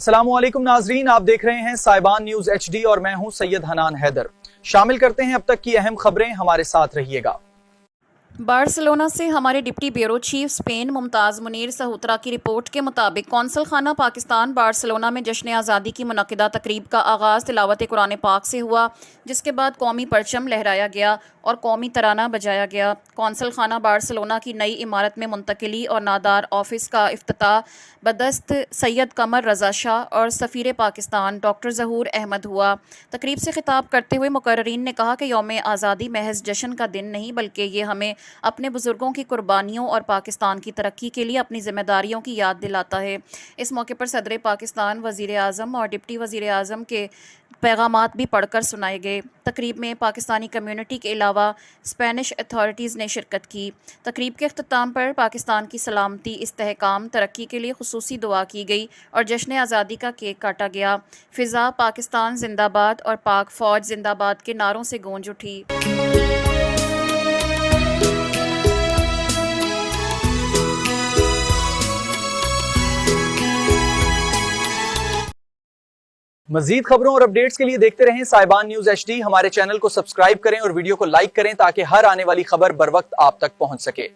अस्सलामुअलैकुम नाजरीन, आप देख रहे हैं साइबान न्यूज HD और मैं हूं सैयद हनान हैदर। शामिल करते हैं अब तक की अहम खबरें, हमारे साथ रहिएगा। बार्सिलोना से हमारे deputy bureau chief Spain Mumtaz Munir Sahutra की रिपोर्ट के मुताबिक कौंसल खाना पाकिस्तान बार्सिलोना में जश्न आज़ादी की मुनक़िदा तकरीब का आगाज़ तिलावत कुरान पाक से हुआ, जिसके बाद कौमी परचम लहराया गया और कौमी तराना बजाया गया। कौंसल खाना बार्सिलोना की नई इमारत में मुंतकिली और नादार ऑफिस का इफ्तिताह बदस्त सैयद कमर रज़ा शाह और सफ़ीर पाकिस्तान डॉक्टर ज़हूर अहमद हुआ। तकरीब से खिताब करते हुए मुकर्रिरीन ने कहा कि यौम आज़ादी महज जश्न का दिन नहीं, बल्कि ये हमें अपने बुज़ुर्गों की कुर्बानियों और पाकिस्तान की तरक्की के लिए अपनी ज़िम्मेदारियों की याद दिलाता है। इस मौके पर सदर पाकिस्तान, वज़ीर आज़म और डिप्टी वज़ीर आज़म के पैगामात भी पढ़कर सुनाए गए। तकरीब में पाकिस्तानी कम्युनिटी के अलावा स्पेनिश अथॉरिटीज़ ने शिरकत की। तकरीब के अख्ताम पर पाकिस्तान की सलामती, इस्तेहकाम, तरक्की के लिए खुसूसी दुआ की गई और जश्न आज़ादी का केक काटा गया। फ़िज़ा पाकिस्तान जिंदाबाद और पाक फ़ौज जिंदाबाद के नारों से गूंज उठी। मजीद खबरों और अपडेट्स के लिए देखते रहें साइबान न्यूज HD। हमारे चैनल को सब्सक्राइब करें और वीडियो को लाइक करें ताकि हर आने वाली खबर बर वक्त आप तक पहुंच सके।